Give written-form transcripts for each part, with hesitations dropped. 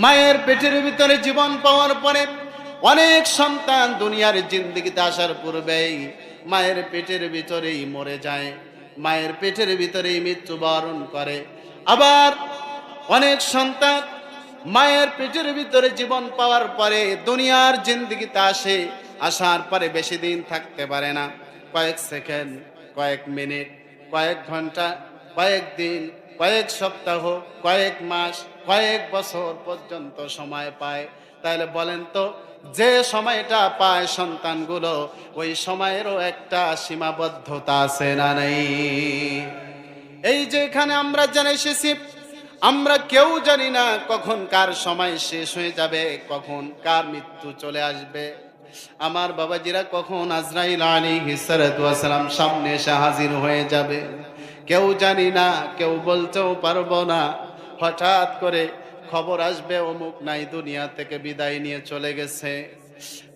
মায়ের পেটের ভিতরে জীবন পাওয়ার পরে অনেক সন্তান দুনিয়ার জিন্দেগিতে আসার পূর্বেই মায়ের পেটের ভিতরেই মরে যায়, মায়ের পেটের ভিতরেই মৃত্যুবরণ করে। আবার অনেক সন্তান মায়ের পেটের ভিতরে জীবন পাওয়ার পরে দুনিয়ার জিন্দেগিতে আসে, আসার পরে বেশি দিন থাকতে পারে না, কয়েক সেকেন্ড, কয়েক মিনিট, কয়েক ঘন্টা, কয়েক দিন, কয়েক সপ্তাহ, কয়েক মাস, কয়েক বছর পর্যন্ত সময় পায়। তাহলে বলেন তো, যে সময়টা পায় সন্তানগুলো, ওই সময়েরও একটা সীমাবদ্ধতা আছে না নেই? এই যে এখানে আমরা জেনে এসেছি, আমরা কেউ জানি না কখন কার সময় শেষ হয়ে যাবে, কখন কার মৃত্যু চলে আসবে। আমার বাবাজিরা, কখন আজরাইল আলাইহিস সালাতু ওয়াস সালাম সামনে এসে হাজির হয়ে যাবে কেউ জানি না, কেউ বলতেও পারবো না। হঠাৎ করে খবর আসবে অমুক নাই, দুনিয়া থেকে বিদায় নিয়ে চলে গেছে।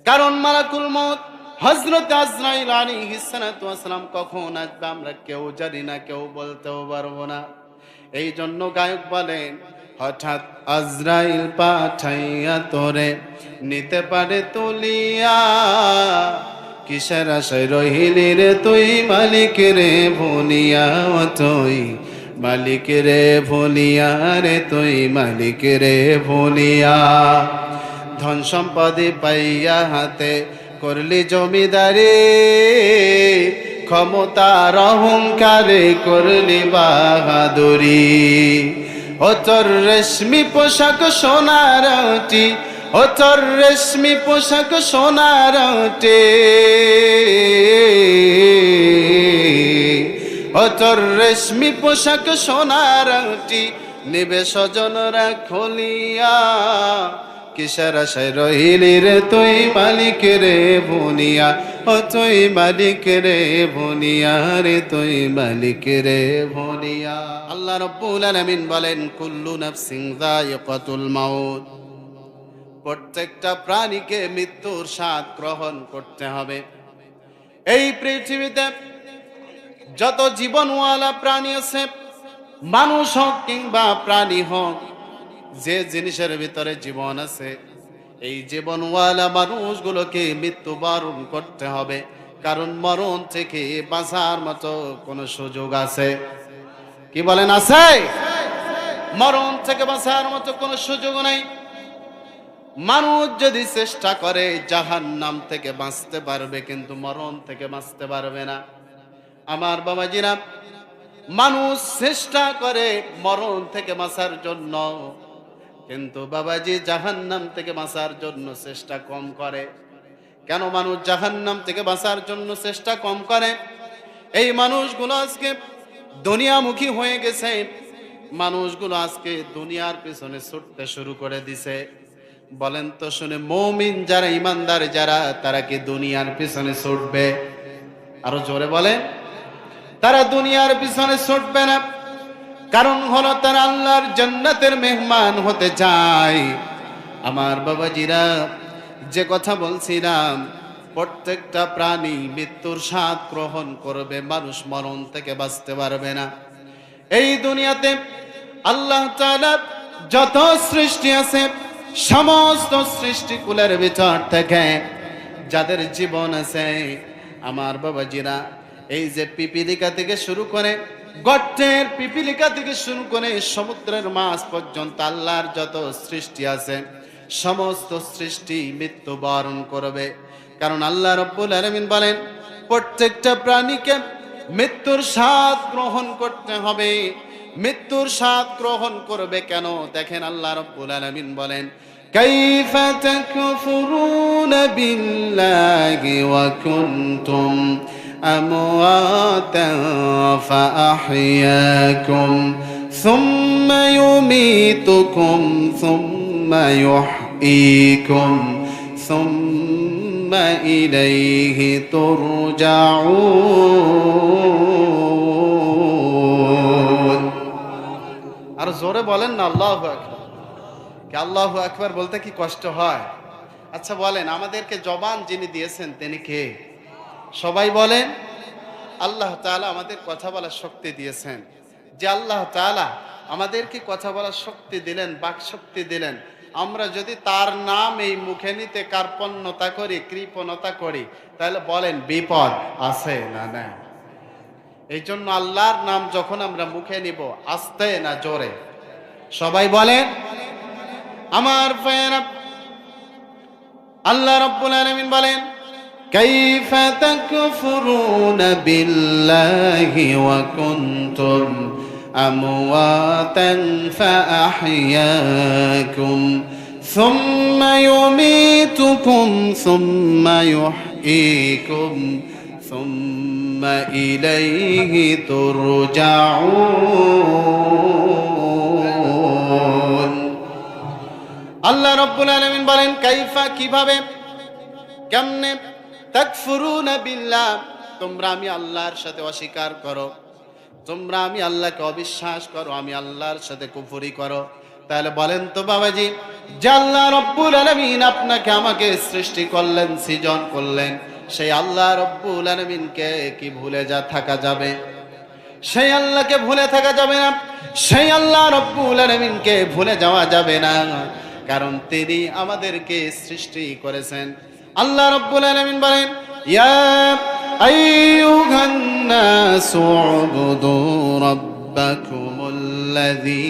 কারণ মালাকুল মউত হযরত আজরাইল আলাইহিস সালাতু ওয়াস সালাম কখন আসবে আমরা কেউ জানি না, কেউ বলতেও পারবো না। এই জন্য গায়ক বলেন, হঠাৎ আজরাইল পাঠাইয়া তোরে নিতে পারে তুলিয়া, কিসের আশায় রহিলি রে তুই মালিক রে ভুলিয়া, তুই মালিক রে ভুলিয়া রে তুই মালিক রে ভুলিয়া। ধন সম্পদে পাইয়া হাতে করলি জমিদারি, ক্ষমতার অহংকারে করলি বাহাদুরি। ও তোর রেশমি পোশাক সোনার আংটি, ও তোর রেশমি পোশাক সোনার আংটি, ও তোর রেশমি পোশাক সোনার আংটি নিবে স্বজনরা খুলিয়া, কিসের আশায় রহিলি রে তুই মালিক রে ভুলিয়া, ও তুই মালিক রে ভুলিয়া রে তুই মালিক রে ভুলিয়া। আল্লাহ রাব্বুল আলামিন বলেন, কুল্লু নাফসিন যায়িকাতুল মাউত, প্রত্যেকটা প্রাণীকে মৃত্যুর স্বাদ গ্রহণ করতে হবে। এই পৃথিবীতে যত জীবনওয়ালা প্রাণী আছে, মানুষ হোক কিংবা প্রাণী হোক, যে জিনিসের ভিতরে জীবন আছে, এই জীবনওয়ালা মানুষগুলোকে মৃত্যুবরণ করতে হবে। কারণ মরণ থেকে বাঁচার মতো কোনো সুযোগ আছে? কি বলেন, আছে? মরণ থেকে বাঁচার মতো কোনো সুযোগ নাই। মানুষ যদি চেষ্টা করে জাহান্নাম থেকে বাঁচতে পারবে, কিন্তু মরণ থেকে বাঁচতে পারবে না। আমার বাবাজিরা, মানুষ চেষ্টা করে মরণ থেকে বাঁচার জন্য, কিন্তু বাবাজি জাহান্নাম থেকে বাঁচার জন্য চেষ্টা কম করে। কেন মানুষ জাহান্নাম থেকে বাঁচার জন্য চেষ্টা কম করে? এই মানুষগুলো আজকে দুনিয়ামুখী হয়ে গেছে, মানুষগুলো আজকে দুনিয়ার পিছনে ছুটতে শুরু করে দিছে। বলেন তো শুনে, মুমিন যারা, ইমানদার যারা, তারা কি দুনিয়ার পিছনে ছুটবে? আরো জোরে বলেন, তারা দুনিয়ার পিছনে ছুটবে না। কারণ হলো তারা আল্লাহর জান্নাতের মেহমান হতে চায়। আমার বাবাজিরা, যে কথা বলছিলাম, প্রত্যেকটা প্রাণী মৃত্যুর স্বাদ গ্রহণ করবে, মানুষ মরণ থেকে বাঁচতে পারবে না। এই দুনিয়াতে আল্লাহ তাআলা যত সৃষ্টি আছে, সমস্ত সৃষ্টিকুলের ভিতর থেকে যাদের জীবন আছে, আমার বাবাজিরা, এই যে পিপিলিকা থেকে শুরু করে, গর্তের পিপিলিকা থেকে শুরু করে সমুদ্রের মাছ পর্যন্ত আল্লাহর যত সৃষ্টি আছে, সমস্ত সৃষ্টি মৃত্যুবরণ করবে। কারণ আল্লাহ রাব্বুল আলামিন বলেন, প্রত্যেকটা প্রাণীকে মৃত্যুর স্বাদ গ্রহণ করতে হবে। মৃত্যুর স্বাদ গ্রহণ করবে কেন? দেখেন আল্লাহ রাব্বুল আলামিন বলেন, কাইফা তাকফুরুনা বিল্লাহি ওয়া কুনতুম أمواتا فأحياكم ثم يميتكم ثم يحييكم ثم إليه ترجعون। আর জোরে বলেন না আল্লাহু আকবার। কি আল্লাহু আকবার বলতে কি কষ্ট হয়? আচ্ছা বলেন, আমাদেরকে জবান যিনি দিয়েছেন তিনি কে? সবাই বলেন। আল্লাহ তাআলা আমাদের কথা বলার শক্তি দিয়েছেন। যে আল্লাহ তাআলা আমাদেরকে কথা বলার শক্তি দিলেন, বাক শক্তি দিলেন, আমরা যদি তার নাম এই মুখে নিতে কার্পণ্যতা করি, কৃপণতা করি, তাহলে বলেন বিপদ আছে না না? এই জন্য আল্লাহর নাম যখন আমরা মুখে নিব, আস্তে না জোরে, সবাই বলেন। আমার ভাইয়েরা, আল্লাহ রাব্বুল আলামিন বলেন, কাইফা তাকফুরুনা বিল্লাহি ওয়া কুনতুম আমওয়াতান ফাআহইয়াকুম সুম্মা ইউমীতুকুম সুম্মা ইউহয়ীকুম সুম্মা ইলাইহি তুরজাউন। আল্লাহ রাব্বুল আলামিন বলেন, কাইফা কিভাবে, কেমনে, তাকফুরুনা বিল্লাহ তোমরা আমি আল্লাহর সাথে অস্বীকার করো, তোমরা আমি আল্লাহকে অবিশ্বাস করো, আমি আল্লাহর সাথে কুফরি করো। তাহলে বলেন তো বাবাজি, যে আল্লাহ রাব্বুল আলামিন আপনাকে আমাকে সৃষ্টি করলেন, সৃজন করলেন, সেই আল্লাহ রাব্বুল আলামিনকে কি ভুলে থাকা যাবে? সেই আল্লাহকে ভুলে থাকা যাবে না, সেই আল্লাহ রাব্বুল আলামিনকে ভুলে যাওয়া যাবে না, কারণ তিনি আমাদেরকে সৃষ্টি করেছেন। আল্লাহ রাব্বুল আলামিন বলেন, ইয়া আইয়ুহান নাসু উবুদু রাব্বাকুমুল্লাযী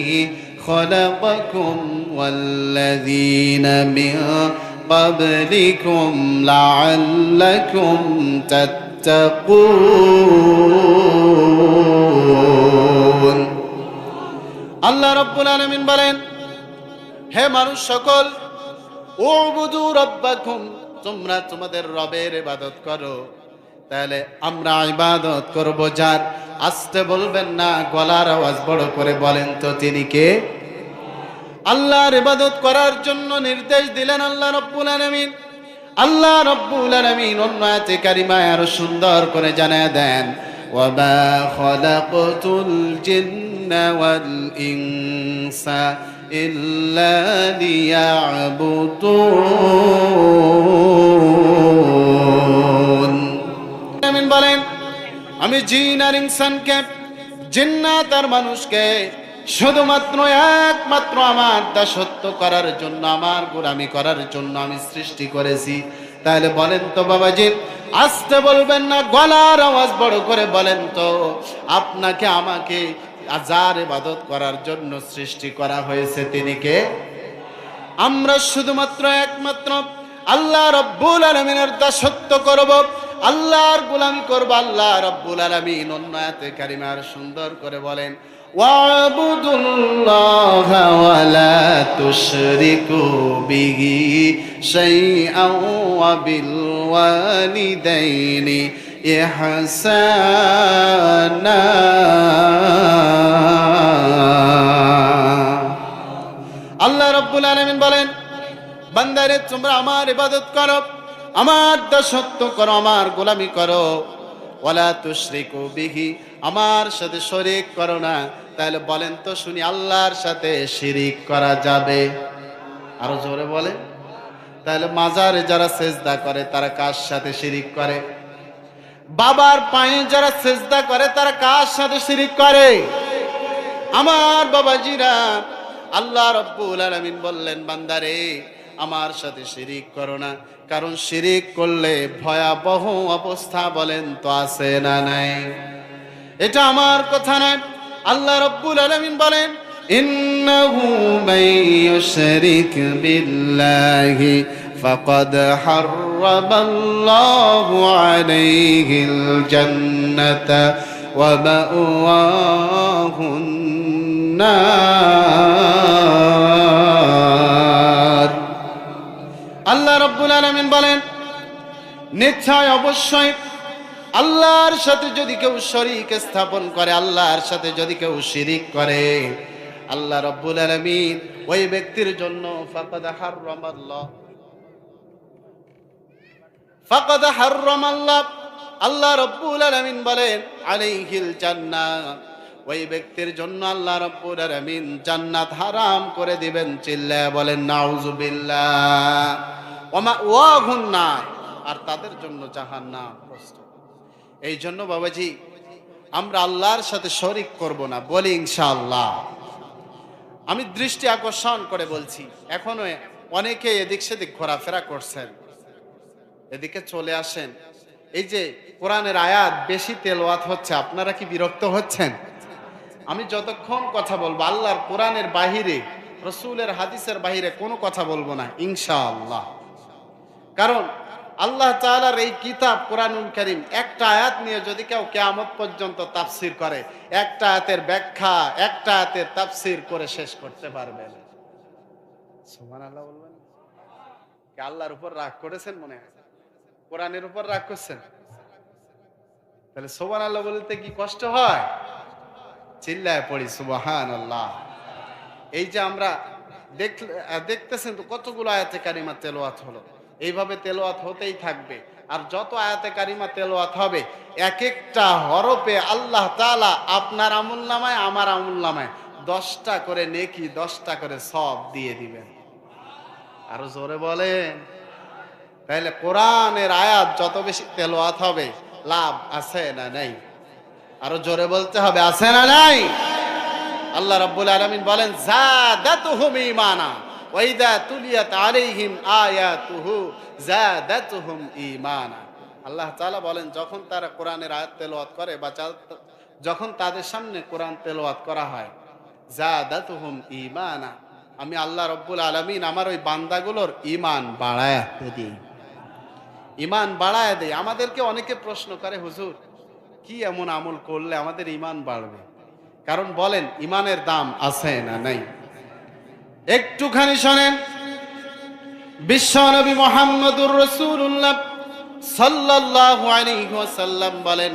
খালাকাকুম ওয়াল্লাযীনা মিন ক্বাবলিকুম লাআল্লাকুম তাত্তাকুন। আল্লাহ রাব্বুল আলামিন বলেন, হে মানুষ সকল, উবুদু রাব্বাকুম, তোমরা তোমাদের রবের ইবাদত করো। তাহলে আমরা ইবাদত করব যার, আস্তে বলবেন না, গলার আওয়াজ বড় করে বলেন তো তিনি কে? আল্লাহর ইবাদত করার জন্য নির্দেশ দিলেন আল্লাহ রাব্বুল আলামিন। আল্লাহ রাব্বুল আলামিন অন্য আয়াতে কারিমায় আরো সুন্দর করে জানায় দেন, ওয়া মা খালাকতুল জিন্না ওয়াল ইনসা ইল্লা লিয়াবুদুন। আমিন বলেন, আমি জিন আর ইনসানকে, জিন্নাত আর মানুষকে শুধুমাত্র একমাত্র আমার দাসত্ব করার জন্য, আমার গোলামি করার জন্য আমি সৃষ্টি করেছি। তাহলে বলেন তো বাবাজি, আস্তে বলবেন না, গলার আওয়াজ বড় করে বলেন তো, আপনাকে আমাকে যার ইবাদত করার জন্য সৃষ্টি করা হয়েছে তিনি কে? আমরা শুধুমাত্র একমাত্র আল্লাহ রাব্বুল আলামিনের দাসত্ব করব, আল্লাহর গোলামি করব। আল্লাহ রাব্বুল আলামিন অন্য আয়াতে কারিমার সুন্দর করে বলেন, ওয়াবুদুল্লাহা ওয়া লা তুশরিকু বিহি শাইআন ওয়া বিল ওয়ালিদাইনি ইহসানা। আল্লাহ রাব্বুল আলামিন বলেন, বান্দারে তোমরা আমার ইবাদত করো, আমার দাসত্ব করো, আমার গোলামি করো, ওয়ালা তুশরিকু বিহি, আমার সাথে শরীক করো না। তাহলে বলেন তো শুনি, আল্লাহর সাথে শিরিক করা যাবে? আরো জোরে বলেন। তাহলে মাজারে যারা সেজদা করে তারা কার সাথে শিরিক করে? বাবার পায়ে যারা সেজদা করে তারা কার সাথে শিরিক করে? আমার বাবাজিরা, আল্লাহ রাব্বুল আলামিন বললেন, বান্দারে আমার সাথে শিরিক করো না, কারণ শিরিক করলে ভয়াবহ অবস্থা বলেন তো আছে না নাই? এটা আমার কথা নয়, আল্লাহ রাব্বুল আলামিন বলেন, ইন্নাহু মান ইউশরিক বিল্লাহি ফাকাদ হারামাল্লাহু আলাইহিল জান্নাতা ওয়া মাওয়াহুন নার। আল্লাহ রাব্বুল আলামিন বলেন, নিশ্চয় অবশ্যই আল্লাহর সাথে যদি কেউ শরীক স্থাপন করে, আল্লাহর সাথে যদি কেউ শিরিক করে, আল্লাহ রাব্বুল আলামিন ওই ব্যক্তির জন্য ফাকাদ হারামাল্লাহ, আল্লাহ রাব্বুল আলামিন বলেন আলাইহিল জান্নাহ, ওই ব্যক্তির জন্য আল্লাহ রাব্বুল আলামিন জান্নাত হারাম করে দিবেন। চিল্লায়া বলেন নাউযুবিল্লাহ। ওয়া মাওয়াহুন নার, আর তাদের জন্য জাহান্নাম প্রস্তুত। এই জন্য বাবাজি আমরা আল্লাহর সাথে শরীক করব না, বলি ইনশাআল্লাহ। আমি দৃষ্টি আকর্ষণ করে বলছি, এখনো অনেকে এদিক সেদিক ঘোরাফেরা করছেন, এদিকে চলে আসেন। এই যে কোরআনের আয়াত বেশি তেলাওয়াত হচ্ছে, আপনারা কি বিরক্ত হচ্ছেন? আমি যতক্ষণ কথা বলবো আল্লাহর কোরআনের বাহিরে, রসুলের হাদিসের বাহিরে কোনো কথা বলবো না ইনশাআল্লাহ। কারণ আল্লাহ তাআলার এই কিতাব কোরআনুল কারীম, একটা আয়াত নিয়ে যদি কেউ কিয়ামত পর্যন্ত তাফসীর করে, একটা আয়াতের ব্যাখ্যা, একটা আয়াতের তাফসীর করে শেষ করতে পারবে না। সুবহানাল্লাহ বলবেন? কি আল্লাহর উপর রাগ করেছেন? মনে হয় কোরআনের উপর রাগ করছেন? তাহলে সুবহানাল্লাহ বলতে কি কষ্ট হয়? চিল্লায় পড়ি সুবহানাল্লাহ। এই যে আমরা দেখতেছেন তো কতগুলো আয়াতে কারিমা তেলাওয়াত হলো, এইভাবে তেলাওয়াত হতেই থাকবে। আর যত আয়াতে কারিমা তেলাওয়াত হবে, এক একটা হরফে আল্লাহ তাআলা আপনার আমুলনামায়, আমার আমুলনামায় 10টা করে নেকি, 10টা করে সওয়াব দিয়ে দিবেন। আরো জোরে বলেন। তাহলে কোরআনের আয়াত যত বেশি তেলাওয়াত হবে, লাভ আছে না নাই? আরো জোরে বলতে হবে, আছে না নাই? আল্লাহ রাব্বুল আলামিন বলেন, যাদাতুহুম ঈমানা ওয়া ইযা তুলিয়াত আলাইহিম আয়াতুহু যাদাতুহুম ঈমানা। আল্লাহ তাআলা বলেন, যখন তারা কোরআনের আয়াত তেলাওয়াত করে বা যখন তাদের সামনে কোরআন তেলাওয়াত করা হয়, যাদাতুহুম ঈমানা, আমি আল্লাহ রাব্বুল আলামিন আমার ওই বান্দাগুলোর ঈমান বাড়ায় দিই, ঈমান বাড়ায় দেই। আমাদেরকে অনেকে প্রশ্ন করে, হুজুর কি এমন আমল করলে আমাদের ঈমান বাড়বে? কারণ বলেন, ঈমানের দাম আছে না নাই? একটুখানি শোনেন, বিশ্বনবী মুহাম্মদুর রাসূলুল্লাহ সাল্লাল্লাহু আলাইহি ওয়াসাল্লাম বলেন,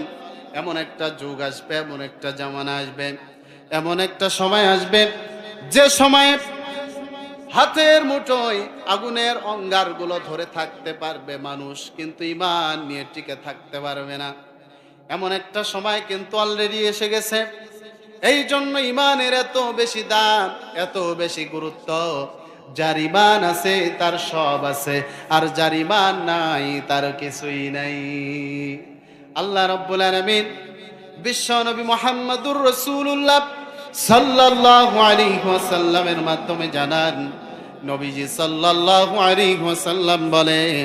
এমন একটা যুগ আসবে, এমন একটা জামানা আসবে, এমন একটা সময় আসবে, যে সময়ে হাতের মুঠোয় আগুনের অঙ্গারগুলো ধরে থাকতে পারবে মানুষ, কিন্তু ঈমান নিয়ে টিকে থাকতে পারবে না। এমন একটা সময় কিন্তু অলরেডি এসে গেছে। এই জন্য ঈমানের এত বেশি দাম, এত বেশি গুরুত্ব। যার ঈমান আছে তার সব আছে, আর যার ঈমান নাই তার কিছুই নাই। আল্লাহ রাব্বুল আলামিন বিশ্ব নবী মুহাম্মদুর রাসূলুল্লাহ সাল্লাল্লাহু আলাইহি ওয়াসাল্লামের মাধ্যমে জানান, নবীজি সাল্লাল্লাহু আলাইহি ওয়াসাল্লাম বলেন,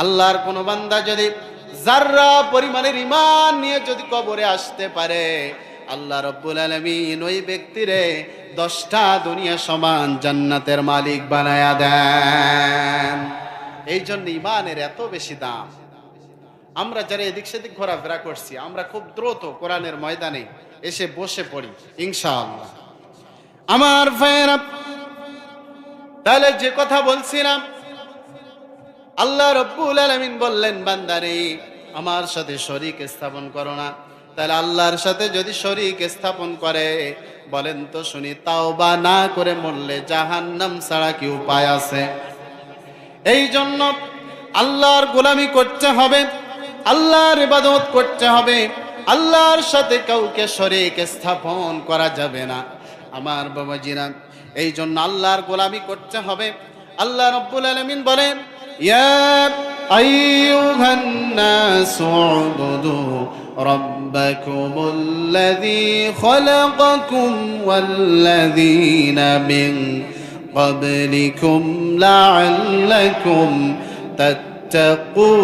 আল্লাহর কোন বান্দা যদি যাররা পরিমাণের ঈমান নিয়ে যদি কবরে আসতে পারে, আল্লাহ রাব্বুল আলামিন ওই ব্যক্তিরে 10টা দুনিয়া সমান জান্নাতের মালিক বানায়া দেন। এই জন্য ঈমানের এত বেশি দাম। আমরা যারা এদিক সেদিক ঘোরাফেরা করছি, আমরা খুব দ্রুত কোরআনের ময়দানে এসে বসে পড়ি ইনশাআল্লাহ। আমার ভাইয়েরা, তাহলে যে কথা বলছিলাম, আল্লাহ রাব্বুল আলামিন বললেন, বান্দারে আমার সাথে শরীক স্থাপন করো না। তাহলে আল্লাহর সাথে যদি শরীক স্থাপন করে, বলেন তো শুনি, তাওবা না করে মরলে জাহান্নাম ছাড়া কি উপায় আছে? এই জন্য আল্লাহর গোলামি করতে হবে, আল্লাহর ইবাদত করতে হবে, আল্লাহর সাথে কাউকে শরীক স্থাপন করা যাবে না আমার বাবাজিরা। এই জন্য আল্লাহর গোলামি করতে হবে। আল্লাহ রাব্বুল আলামিন বলেন, ইয়া আইয়ুহান নাসু উবুদু রাব্বাকুমুল্লাযী খালাকাকুম ওয়াল্লাযীনা মিন ক্বাবলিকুম লাআল্লাকুম তাত্তাকুন।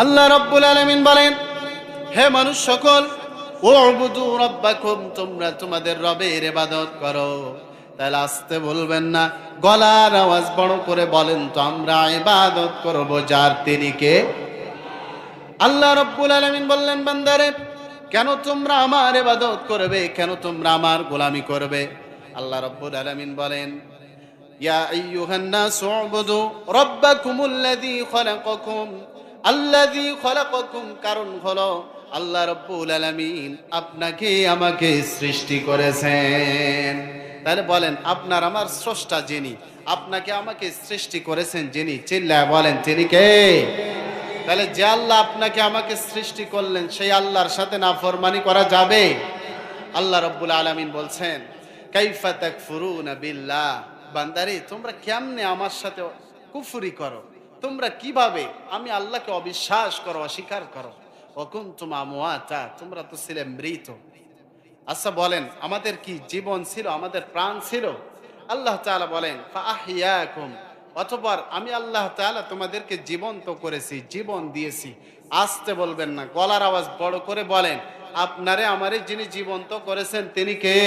আল্লাহ রাব্বুল আলামিন বলেন, হে মানুষ সকল, উবুদু রাব্বাকুম, তোমরা তোমাদের রবের ইবাদত করো। তাহলে আস্তে বলবেন না, গলার আওয়াজ বড় করে বলেন তো, আমরা ইবাদত করব যার, তিনি কে? আল্লাহ রাব্বুল আলামিন বললেন, বান্দারে কেন তোমরা আমার ইবাদত করবে, কেন তোমরা আমার গোলামি করবে? আল্লাহ রাব্বুল আলামিন বলেন, ইয়া আইয়ুহান নাসু উবুদু রাব্বাকুমুল্লাযী খালাকাকুম। আল্লাযী খালাকাকুম, কারণ হলো আল্লাহ রাব্বুল আলামিন আপনাকে আমাকে সৃষ্টি করেছেন। তাহলে বলেন, আপনার আমার স্রষ্টা যিনি, আপনাকে আমাকে সৃষ্টি করেছেন যিনি, চিল্লায় বলেন তিনি কে? তাহলে যে আল্লাহ আপনাকে আমাকে সৃষ্টি করলেন, সেই আল্লাহর সাথে নাফরমানি করা যাবে? আল্লাহ রাব্বুল আলামিন বলছেন, কাইফা তাকফুরুনা বিল্লাহ, বান্দারে তোমরা কেমনে আমার সাথে কুফরি করো, তোমরা কিভাবে আমি আল্লাহকে অবিশ্বাস করো, অস্বীকার করো? ওয়া কুনতুম আমওয়াতা, তোমরা তো ছিলে মৃত। আচ্ছা বলেন, আমাদের কি জীবন ছিল, আমাদের প্রাণ ছিল? আল্লাহ তাআলা বলেন ফাআহইয়াকুম, অতঃপর আমি আল্লাহ তাআলা তোমাদেরকে জীবন্ত করেছি, জীবন দিয়েছি। আস্তে বলবেন না, গলার আওয়াজ বড় করে বলেন, আপনারে আমারে যিনি জীবন্ত করেছেন তিনি কে?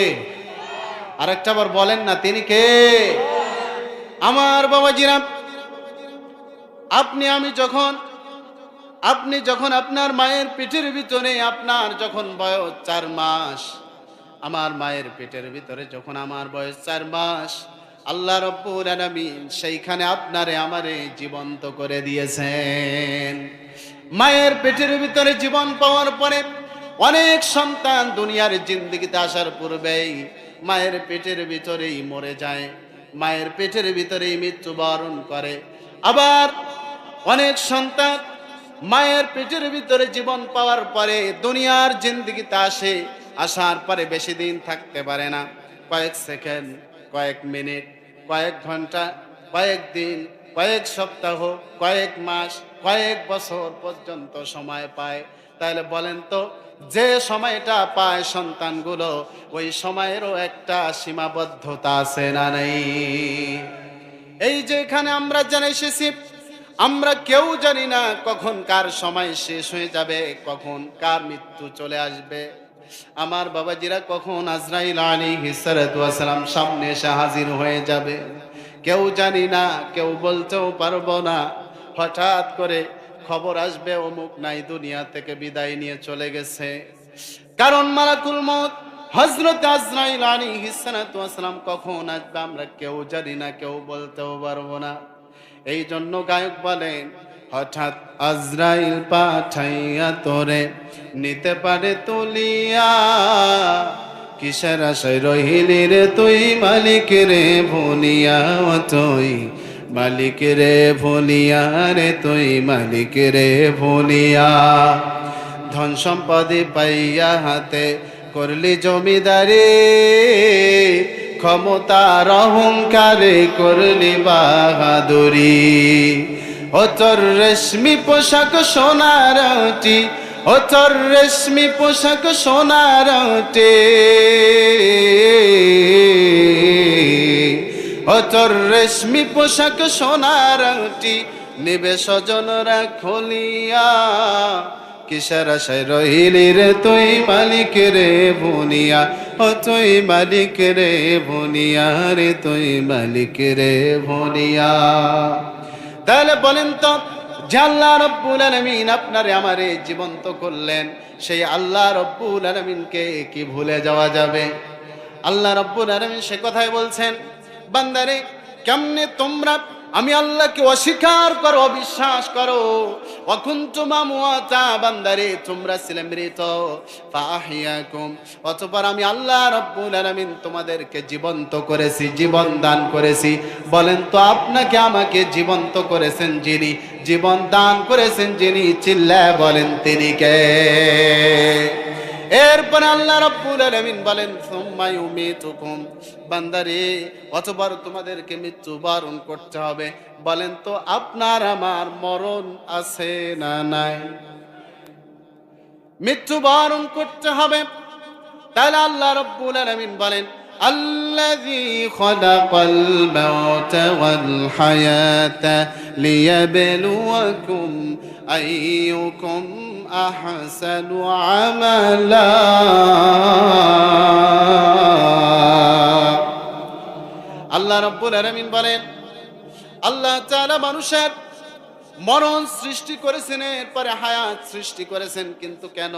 আরেকটা বার বলেন না, তিনি কে? আমার বাবাজিরা, আপনি যখন আপনার মায়ের পেটের ভিতরে, আপনার যখন বয়স 4 মাস, আমার মায়ের পেটের ভিতরে যখন আমার বয়স 4 মাস, আল্লাহ রাব্বুল আলামিন সেইখানে আপনারে আমারে জীবন্ত করে দিয়েছেন। মায়ের পেটের ভিতরে জীবন পাওয়ার পরে অনেক সন্তান দুনিয়ার জিন্দেগিতে আসার পূর্বেই মায়ের পেটের ভিতরেই মরে যায়, মায়ের পেটের ভিতরেই মৃত্যুবরণ করে। আবার অনেক সন্তান মায়ের পেটের ভিতরে জীবন পাওয়ার পরে দুনিয়ার জিন্দেগিতে আসে, আসার পরে বেশি দিন থাকতে পারে না, কয়েক সেকেন্ড, কয়েক মিনিট, কয়েক ঘন্টা, কয়েক দিন, কয়েক সপ্তাহ, কয়েক মাস, কয়েক বছর পর্যন্ত সময় পায়। তাহলে বলেন তো, যে সময়টা পায় সন্তানগুলো, ওই সময়েরও একটা সীমাবদ্ধতা আছে না নেই? এই যে এখানে আমরা জেনে এসেছি, আমরা কেউ জানি না কখন কার সময় শেষ হয়ে যাবে, কখন কার মৃত্যু চলে আসবে। আমার বাবাজিরা, কখন আজরাইল আলাইহিস সালাতু ওয়াস সালাম সামনে এসে হাজির হয়ে যাবে কেউ জানি না, কেউ বলতেও পারবো না। হঠাৎ করে খবর আসবে অমুক নাই, দুনিয়া থেকে বিদায় নিয়ে চলে গেছে। কারণ মালাকুল মউত হযরত আজরাইল আলাইহিস সালাতু ওয়াস সালাম কখন আসবে আমরা কেউ জানি না, কেউ বলতেও পারবো না। এই জন্য গায়ক বলেন, হঠাৎ আজরাইল পাঠাইয়া তোরে নিতে পারে তুলিয়া, কিসের আশায় রহিলি রে তুই মালিক রে ভুলিয়া, তুই মালিক রে ভুলিয়া রে তুই মালিক রে ভুলিয়া। ধন সম্পদে পাইয়া হাতে করলি জমিদারি, ক্ষমতার অহংকারে করলি বাহাদুরি। ও তোর রেশমি পোশাক সোনারটি, ও তোর রেশমি পোশাক সোনারটি, ও তোর রেশমি পোশাক সোনারটি, নিবে স্বজনরা খুলিয়া, কিসের আশায় রহিলি রে তুই মালিক রে ভুলিয়া, ও তুই মালিক রে ভুলিয়া রে তুই মালিক রে ভুলিয়া। তাহলে বলেন তো, যে আল্লাহ রব্বুল আলামিন আপনারে আমারে জীবন্ত করলেন, সেই আল্লাহ রব্বুল আলামিনকে কি ভুলে যাওয়া যাবে? আল্লাহ রব্বুল আলামিন সে কথাই বলছেন, বান্দারে কেমনে তোমরা আমি আল্লাহকে অস্বীকার করো, অবিশ্বাস করো। ওয়াকুনতুম আমওয়াতা, বান্দারে তোমরা ছিলে মৃত, ফাআহইয়াকুম, অতঃপর আমি আল্লাহ রাব্বুল আলামিন তোমাদেরকে জীবন্ত করেছি, জীবন দান করেছি। বলেন তো, আপনাকে আমাকে জীবন্ত করেছেন যিনি, জীবন দান করেছেন যিনি, চিল্লায় বলেন তিনি কে? এরপরে আল্লাহ রাব্বুল আলামিন বলেন সুম্মা ইউমিতুকুম, বান্দারে অতঃপর তোমাদেরকে মৃত্যুবরণ করতে হবে। বলেন তো, আপনার আমার মরণ আছে না নাই? মৃত্যুবরণ করতে হবে। তাহলে আল্লাহ রাব্বুল আলামিন বলেন, আল্লাযী খালাকাল মাউতা ওয়াল হায়াতা লিয়াবলুয়াকুম আইয়ুকুম আহসানু আমালা। আল্লাহ রাব্বুল আলামিন বলেন, আল্লাহ তাআলা মানুষের মরণ সৃষ্টি করেছেন, এরপরে হায়াত সৃষ্টি করেছেন, কিন্তু কেন?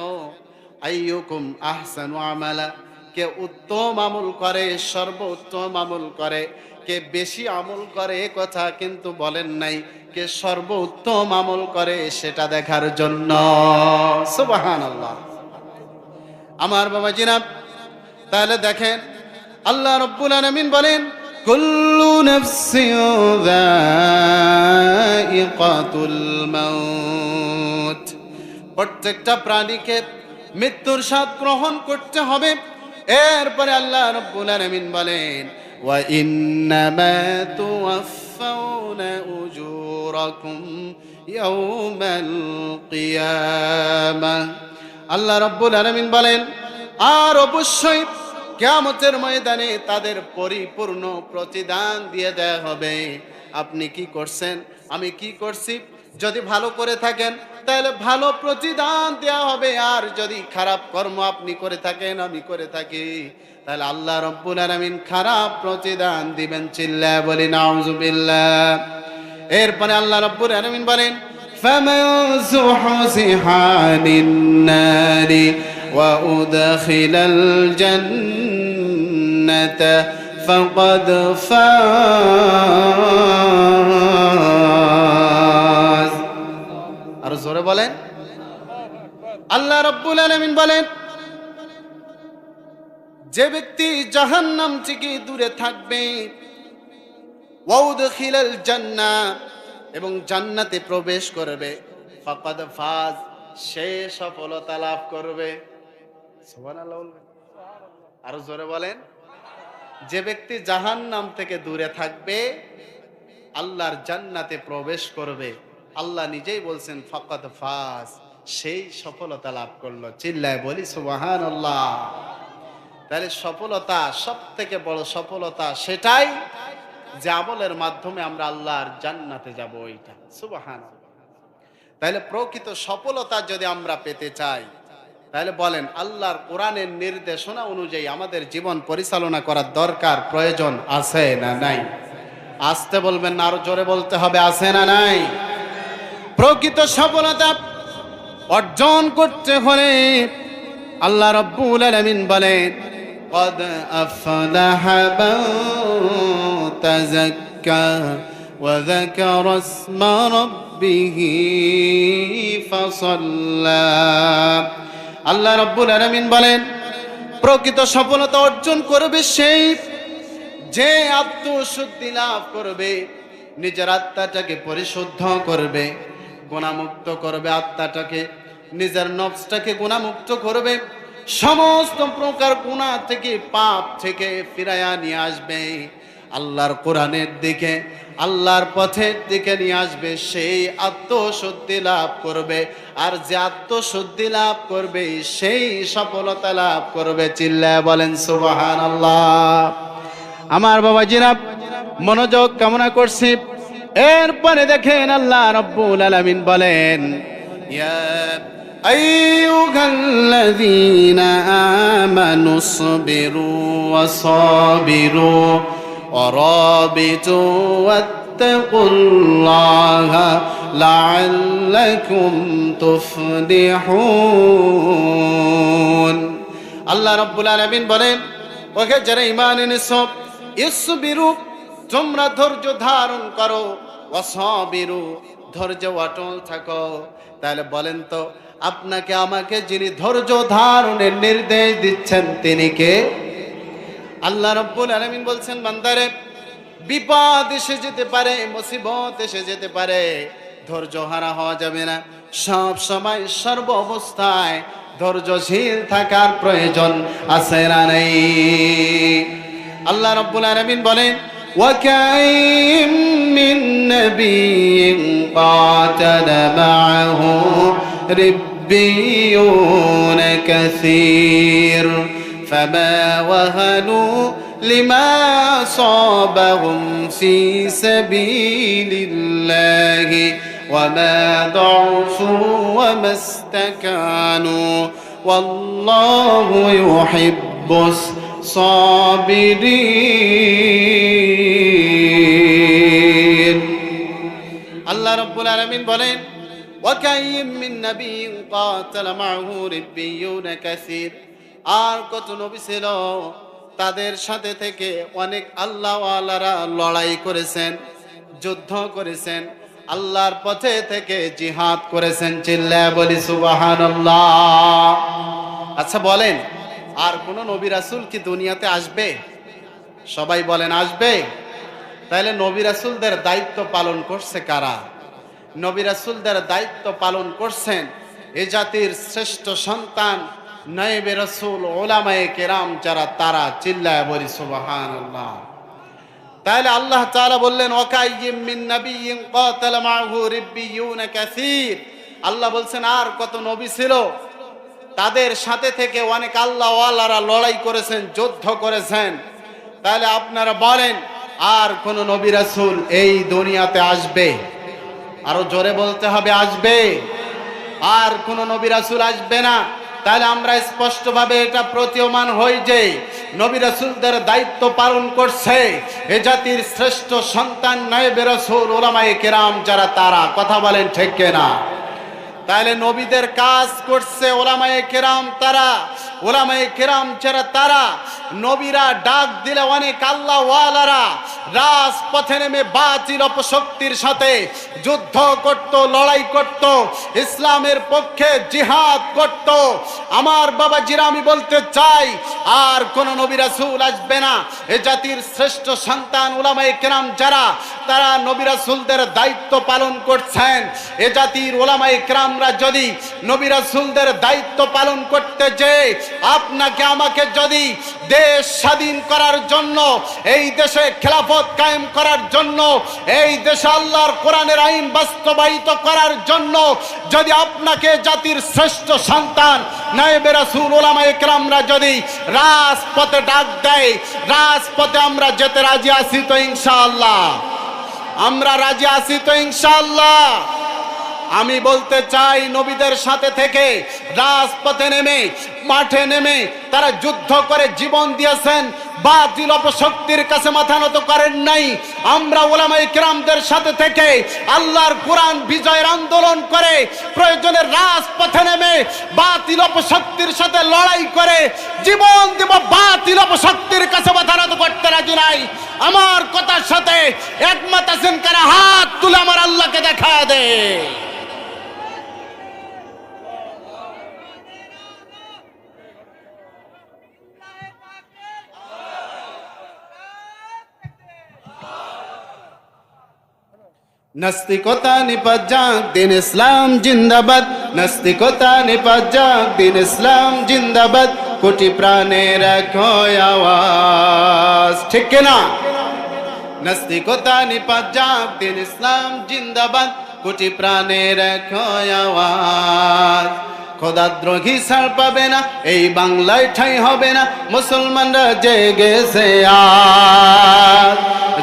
আইয়ুকুম আহসানু আমালা, কে উত্তম আমল করে, সর্বোত্তম আমল করে, কে বেশি আমল করে এ কথা কিন্তু বলেন নাই, কে সর্বোত্তম আমল করে সেটা দেখার জন্য। সুবহানাল্লাহ। আমার বাবাজিরা, তাহলে দেখেন আল্লাহ রাব্বুল আলামিন বলেন, কুল্লু নাফসিন যায়িকাতুল মাউত, প্রত্যেকটা প্রাণীকে মৃত্যুর স্বাদ গ্রহণ করতে হবে। এরপরে আল্লাহ রাব্বুল আলামিন বলেন, ওয়া ইন্নামা তুওয়াফাউনা উজুরাকুম ইয়াউমাল কিয়ামাহ। আল্লাহ রাব্বুল আলামিন বলেন, আর অবশ্যই কিয়ামতের ময়দানে তাদের পরিপূর্ণ প্রতিদান দিয়ে দেয়া হবে। আপনি কি করছেন, আমি কি করছি, যদি ভালো করে থাকেন তাহলে ভালো প্রতিদান দেওয়া হবে, আর যদি খারাপ কর্ম আপনি করে থাকেন, আমি করে থাকি, তাহলে আল্লাহ রাব্বুল আলামিন খারাপ প্রতিদান দিবেন। চিল্লায়া বলি নাউযুবিল্লাহ। এরপরে আল্লাহ রাব্বুল আলামিন বলেন, ফামান যুহযিহা আনিন নারি ওয়া উদখিলাল জান্নাতা ফাকাদ ফাজ। আর জোরে বলেন। আল্লাহ রাব্বুল আলামিন বলেন, যে ব্যক্তি জাহান্নাম থেকে দূরে থাকবে, ওয়া উদখিলাল জান্নাহ, এবং জান্নাতে প্রবেশ করবে, ফাকাদ ফাজ, সে সফলতা লাভ করবে। সুবহানাল্লাহ বলবেন। আর জোরে বলেন। যে ব্যক্তি জাহান্নাম থেকে দূরে থাকবে, আল্লাহর জান্নাতে প্রবেশ করবে, আল্লাহ নিজেই বলছেন ফাকাদ ফাজ, সেই সফলতা লাভ করলো। চিল্লায় বলি সুবহানাল্লাহ। তাহলে সফলতা, সব থেকে বড় সফলতা সেটাই যে আমলের মাধ্যমে আমরা আল্লাহর জান্নাতে যাব, ওইটা। সুবহানাল্লাহ। তাহলে প্রকৃত সফলতা যদি আমরা পেতে চাই, তাহলে বলেন আল্লাহর কোরআনের নির্দেশনা অনুযায়ী আমাদের জীবন পরিচালনা করার দরকার, প্রয়োজন আছে না নাই? আসতে বলবেন না, আরো জোরে বলতে হবে, আছে না নাই? প্রকৃত সফলতা অর্জন করতে হলে আল্লাহ রাব্বুল আলামিন বলেন, قد أفلح من تزكى وذكر اسم ربه فصلى। আল্লাহ রাব্বুল আলামিন বলেন, প্রকৃত সফলতা অর্জন করবে সেই যে আত্মশুদ্ধি লাভ করবে, নিজের আত্মাটাকে পরিশুদ্ধ করবে, গুনাহমুক্ত করবে আত্মাটাকে, নিজের নফসটাকে গুনাহমুক্ত করবে, সমস্ত প্রকার গুনাহ থেকে, পাপ থেকে ফিরায়া নিয়ে আসবে, আল্লাহর কোরআনের দিকে, আল্লাহর পথের দিকে নিয়ে আসবে, সেই আত্মশুদ্ধি লাভ করবে। আর যে আত্মশুদ্ধি লাভ করবে সেই সফলতা লাভ করবে। চিল্লায়া বলেন সুবহানাল্লাহ। আমার বাবাজিরা, মনোযোগ কামনা করছি। এরপরে দেখেন আল্লাহ রাব্বুল আলামিন বলেন, ইয়া আইয়ুহাল্লাযীনা আমানু সবিরু ওয়া সাবিরু ওয়া রাবিতু ওয়াত্তাকুল্লাহা লাআল্লাকুম তুফলিহুন। আল্লাহ রাব্বুল আলামিন বলেন, ওহে যারা ঈমান এনেছো, ইসবিরু, তোমরা ধৈর্য ধারণ করো, ওয়াসাবিরু, ধৈর্য অটল থাকো। তাহলে বলেন তো, আপনাকে আমাকে যিনি ধৈর্য ধারণের নির্দেশ দিচ্ছেন তিনি কে? আল্লাহ রাব্বুল আলামিন বলছেন, বান্দারে, বিপদ এসে যেতে পারে, মুসিবত এসে যেতে পারে, ধৈর্য হারা হওয়া যাবে না। সব সময় সর্ব অবস্থায় ধৈর্যশীল থাকার প্রয়োজন আছে না নাই? আল্লাহ রাব্বুল আলামিন বলেন, وَكَأَيِّن مِّن نَّبِيٍّ قَاتَلَ مَعَهُ رِبِّيُّونَ كَثِيرٌ فَمَا وَهَنُوا لِمَا أَصَابَهُمْ فِي سَبِيلِ اللَّهِ وَمَا ضَعُفُوا وَمَا اسْتَكَانُوا وَاللَّهُ يُحِبُّ الصَّابِرِينَ। আল্লাহ রাব্বুল আলামিন বলেন, ওয়াকাইয়িম মিন নাবিয়্যিন কাতালা মাআহু রিব্বিয়ুন কাসীর। আর কত নবী ছিল, তাদের সাথে থেকে অনেক আল্লাহওয়ালারা লড়াই করেছেন, যুদ্ধ করেছেন, আল্লাহর পথে থেকে জিহাদ করেছেন। চিল্লায়া বলি সুবহানাল্লাহ। আচ্ছা বলেন, আর কোন নবী রাসূল কি দুনিয়াতে আসবে? সবাই বলেন আসবে। তাহলে নবী রাসূলদের দায়িত্ব পালন করছে কারা? নবী রাসূলদের দায়িত্ব পালন করছেন এ জাতির শ্রেষ্ঠ সন্তান নায়েবে রাসূল, উলামায়ে কেরাম যারা, তারা। চিল্লায়া বলি সুবহানাল্লাহ। তাহলে আল্লাহ তাআলা বললেন ওয়াকাইয়িম মিন নাবিয়্যিন ক্বাতালা মাআহু রিব্বিয়ুনা কাসীর। আল্লাহ বলছেন আর কত নবী ছিল, তাদের সাথে থেকে অনেক আল্লাহওয়ালারা লড়াই করেছেন, যুদ্ধ করেছেন। তাহলে আপনারা বলেন আর কোন নবী রাসূল এই দুনিয়াতে আসবে? আরো জোরে বলতে হবে, আসবে? আর কোন নবী রাসূল আসবে না। তাহলে আমরা স্পষ্টভাবে এটা প্রতীয়মান হই যে নবী রাসূলদের দায়িত্ব পালন করছে এ জাতির শ্রেষ্ঠ সন্তান নায়েবে রাসূল উলামায়ে কেরাম যারা, তারা। কথা বলেন ঠিক কিনা? তাহলে নবীদের কাজ করছে ওলামায়ে কেরাম, তারা। ওলামায়ে কেরাম যারা, তারা। নবীরা ডাক দিলে অনেক আল্লাহওয়ালারা রাজপথে নেমে বাতিল অপশক্তির সাথে যুদ্ধ করত, লড়াই করত, ইসলামের পক্ষে জিহাদ করত। আমার বাবাজিরা, আমি বলতে চাই আর কোন নবী রাসূল আসবে না। এ জাতির শ্রেষ্ঠ সন্তান উলামায়ে কেরাম যারা, তারা নবী রাসূলদের দায়িত্ব পালন করছেন। এ জাতির উলামায়ে কেরামরা যদি নবী রাসূলদের দায়িত্ব পালন করতে যে আপনাকে আমাকে যদি দেশ স্বাধীন করার জন্য, এই দেশে খেলাফত কায়েম করার জন্য, এই দেশে আল্লাহর কোরআনের আইন বাস্তবায়িত করার জন্য যদি আপনাকে জাতির শ্রেষ্ঠ সন্তান নায়েবে রাসূল উলামায়ে কেরামরা যদি রাজপথে ডাক দেয়, রাজপথে আমরা যেতে রাজি আছি তো ইনশাআল্লাহ? আমরা রাজি আছি তো ইনশাআল্লাহ? আমি বলতে চাই নবীদের সাথে থেকে রাজপথে নেমে, মাঠে নেমে তারা যুদ্ধ করে জীবন দিয়েছেন, বাতিল অপশক্তির কাছে মাথা নত করেন নাই। আমরা উলামায়ে কেরামদের সাথে থেকে আল্লাহর কোরআন বিজয়ের আন্দোলন করে প্রয়োজনে রাজপথে নেমে বাতিল অপশক্তির সাথে লড়াই করে জীবন দেব, বাতিল অপশক্তির কাছে মাথা নত করতে রাজি নাই। আমার কথার সাথে একমত আছেন কারা? হাত তুলে আমার আল্লাহকে দেখা দে। নাস্তিকতা নিপাত যাক, দিন ইসলাম জিন্দাবাদ। নাস্তিকতা নিপাত যাক, দিন ইসলাম জিন্দাবাদ। কোটি প্রাণের এক আওয়াজ, ঠিক কিনা? নাস্তিকতা নিপাত যাক, দিন ইসলাম জিন্দাবাদ। কোটি প্রাণের এক আওয়াজ। খোদাদ্রোহী ছাড় পাবে না, এই বাংলায় ঠাঁই হবে না। মুসলমানরা জেগেছে আজ।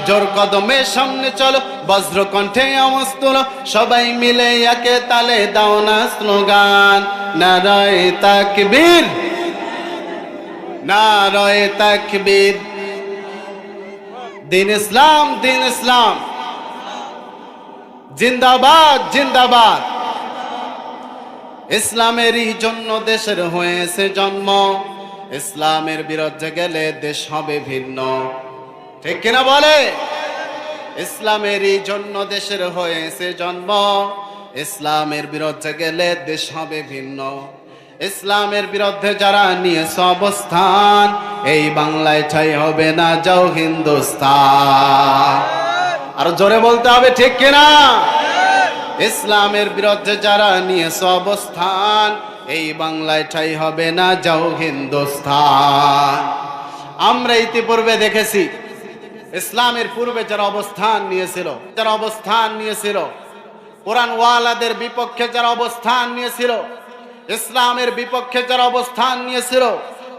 জোর কদমে সামনে চলো, বজ্র কণ্ঠে আওয়াজ তোলো, সবাই মিলে একে তালে দাও না স্লোগান। নারায়ে তাকবীর, নারায়ে তাকবীর। দিন ইসলাম, দিন ইসলাম জিন্দাবাদ, জিন্দাবাদ। ইসলামেরই জন্য দেশের হয়েছে জন্ম, ইসলামের বিরুদ্ধে গেলে দেশ হবে ভিন্ন, ঠিক কিনা বলে? ইসলামেরই জন্য দেশের হয়েছে জন্ম, ইসলামের বিরুদ্ধে গেলে দেশ হবে ভিন্ন। ইসলামের বিরুদ্ধে যারা নিয়েছে অবস্থান, এই বাংলায় ঠাঁই হবে না, যাও হিন্দুস্তান। আর জোরে বলতে হবে, ঠিক কিনা? ইসলামের বিরুদ্ধে যারা নিয়েছে অবস্থান, এই বাংলায় ঠাঁই হবে না, যাও হিন্দুস্তান। আমরা ইতিপূর্বে দেখেছি ইসলামের পূর্বে যারা অবস্থান নিয়েছিল, যারা অবস্থান নিয়েছিল, কোরআন ওয়ালাদের বিপক্ষে যারা অবস্থান নিয়েছিল, ইসলামের বিপক্ষে যারা অবস্থান নিয়েছিল,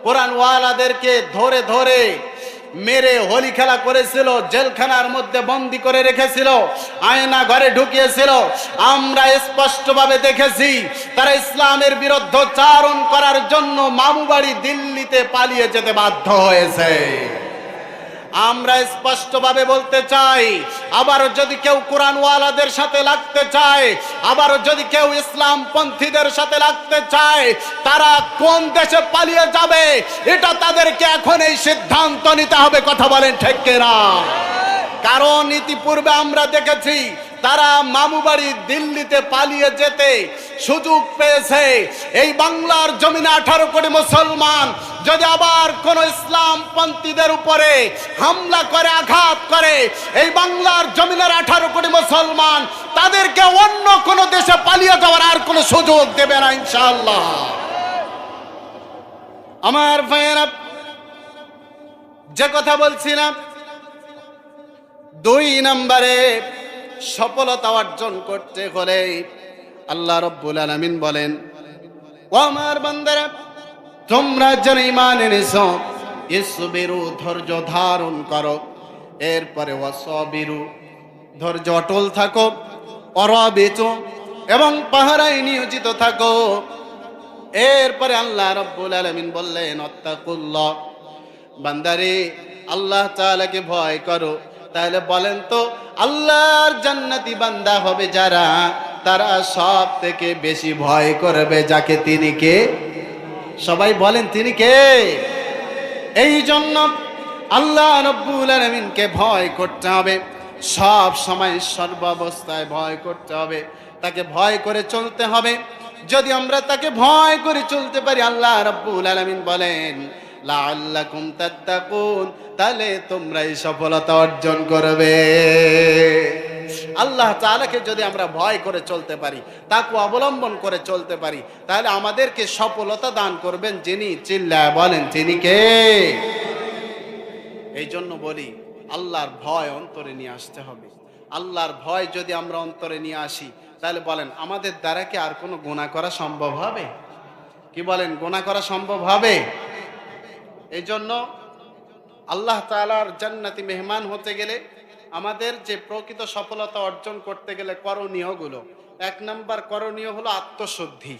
কোরআন ওয়ালাদেরকে ধরে ধরে মেরে হোলি খেলা করেছিল, জেলখানার মধ্যে বন্দী করে রেখেছিল, আয়না ঘরে ঢুকিয়েছিল। আমরা স্পষ্টভাবে দেখেছি তারা ইসলামের বিরুদ্ধাচরণ করার জন্য মামু বাড়ি দিল্লিতে পালিয়ে যেতে বাধ্য হয়েছে। আমরা স্পষ্টভাবে বলতে চাই, আবার যদি কেউ কোরআন ওয়ালাদের সাথে লাগতে চায়, আবার যদি কেউ ইসলাম পন্থীদের সাথে লাগতে চায়, তারা কোন দেশে পালিয়ে যাবে এটা তাদেরকে এখন এই সিদ্ধান্ত নিতে হবে। কথা বলেন ঠিক কিনা? কারণ ইতিপূর্বে আমরা দেখেছি তারা মামু বাড়ি দিল্লিতে পালিয়ে যেতে সুযোগ পেয়েছে। এই বাংলার জমিনে 18 কোটি মুসলমান যদি আবার কোন ইসলাম পন্থীদের উপরে হামলা করে, আঘাত করে, এই বাংলার জমিনের 18 কোটি মুসলমান তাদেরকে অন্য কোন দেশে পালিয়ে যাওয়ার আর কোন সুযোগ দেবে না ইনশাআল্লাহ। আমার ভাইয়েরা, যে কথা বলছিলাম, দুই নম্বরে সফলতা অর্জন করতে হলে আল্লাহ রাব্বুল আলামিন বলেন, ও আমার বান্দারা, তোমরা যারা ঈমান এনেছো, ইসবিরু, ধৈর্য ধারণ করো। এরপরে ওয়াসাবিরু, ধৈর্য অটল থাকো। অরাবিতু, এবং পাহারায় নিয়োজিত থাকো। এরপরে আল্লাহ রাব্বুল আলামিন বললেন, আত্তাকুল্লাহ, বান্দারে আল্লাহ তাআলাকে ভয় করো। তাহলে বলেন তো, আল্লাহর জান্নাতি বান্দা হবে যারা, তারা সব থেকে বেশি ভয় করবে যাকে, তিনি কে? সবাই বলেন তিনি কে? এই জন্য আল্লাহ রাব্বুল আলামিনকে ভয় করতে হবে, সব সময় সর্বাবস্থায় ভয় করতে হবে, তাকে ভয় করে চলতে হবে। যদি আমরা তাকে ভয় করে চলতে পারি, আল্লাহ রাব্বুল আলামিন বলেন লাআল্লাকুম তাত্তাকুন, তাহলে তোমরাই সফলতা অর্জন করবে। আল্লাহ তাআলাকে যদি আমরা ভয় করে চলতে পারি, তাকে অবলম্বন করে চলতে পারি, তাহলে আমাদেরকে সফলতা দান করবেন যিনি। চিল্লায় বলেন তিনি কে? এই জন্য বলি, আল্লাহর ভয় অন্তরে নিয়ে আসতে হবে। আল্লাহর ভয় যদি আমরা অন্তরে নিয়ে আসি, তাহলে বলেন আমাদের দ্বারা কি আর কোনো গুনাহ করা সম্ভব হবে? কি বলেন, গুনাহ করা সম্ভব হবে? এই জন্য আল্লাহ তাআলার জান্নাতি মেহমান হতে গেলে, আমাদের যে প্রকৃত সফলতা অর্জন করতে গেলে করণীয়গুলো, এক নাম্বার করণীয় হলো আত্মশুদ্ধি,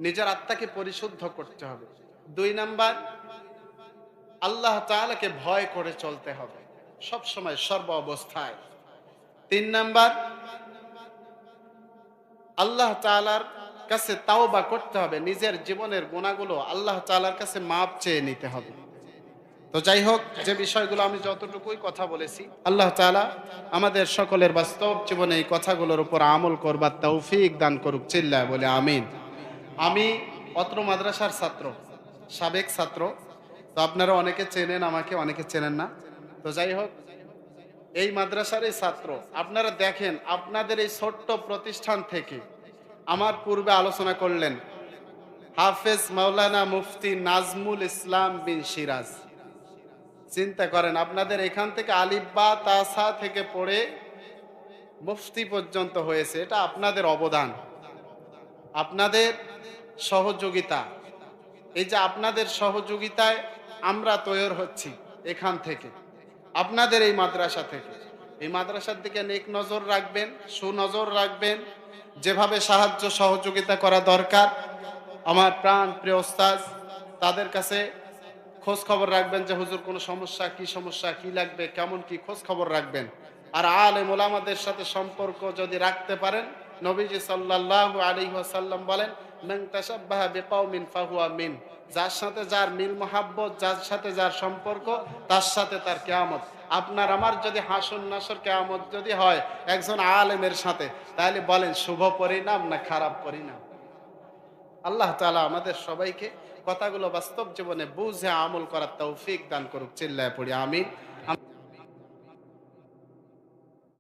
নিজের আত্মাকে পরিশুদ্ধ করতে হবে। দুই নাম্বার, আল্লাহ তাআলাকে ভয় করে চলতে হবে সব সময়, সর্ব অবস্থায়। তিন নাম্বার, আল্লাহ তাআলার কাছে তাওবা করতে হবে, নিজের জীবনের গুনাহগুলো আল্লাহ তাআলার কাছে মাপ চেয়ে নিতে হবে। তো যাই হোক, যে বিষয়গুলো আমি যতটুকুই কথা বলেছি, আল্লাহ তাআলা আমাদের সকলের বাস্তব জীবনে এই কথাগুলোর উপর আমল করবার তৌফিক দান করুক। চিল্লায় বলে আমিন। আমি অত্র মাদ্রাসার ছাত্র, সাবেক ছাত্র। তো আপনারা অনেকে চেনেন আমাকে, অনেকে চেনেন না। তো যাই হোক, এই মাদ্রাসার এই ছাত্র। আপনারা দেখেন, আপনাদের এই ছোট্ট প্রতিষ্ঠান থেকে আমার পূর্বে আলোচনা করলেন হাফেজ মাওলানা মুফতি নাজমুল ইসলাম বিন সিরাজ। চিন্তা করেন, আপনাদের এখান থেকে আলিফ বা তাসা থেকে পড়ে মুফতি পর্যন্ত হয়েছে। এটা আপনাদের অবদান, আপনাদের সহযোগিতা। এই যে আপনাদের সহযোগিতায় আমরা তৈরি হচ্ছি, এখান থেকে, আপনাদের এই মাদ্রাসা থেকে। এই মাদ্রাসার দিকে নেক নজর রাখবেন, সুনজর রাখবেন। যেভাবে সাহায্য সহযোগিতা করা দরকার, আমার প্রাণ প্রিয় ওস্তাদ, তাদের কাছে খোঁজ খবর রাখবেন যে হুজুর কোনো সমস্যা, কি লাগবে, কেমন কি খোঁজ খবর রাখবেন। আর আলেম ওলামাদের সাথে সম্পর্ক যদি রাখতে পারেন, নবীজি সাল্লাল্লাহু আলাইহি ওয়াসাল্লাম বলেন, মান তাশাব্বাহা বিকাউমিন ফাহুয়া মিন, যার সাথে যার মিল মহাব্বত, যার সাথে যার সম্পর্ক, তার সাথে তার কিয়ামত। আপনার আমার যদি হাসর নাসর কিয়ামত যদি হয় একজন আলেমের সাথে, তাহলে বলেন শুভ পরিণাম না খারাপ পরিণাম? আল্লাহ তাআলা আমাদের সবাইকে কথাগুলো বাস্তব জীবনে বুঝে আমল করার তৌফিক দান করুক। চিল্লায় পড়ি আমিন।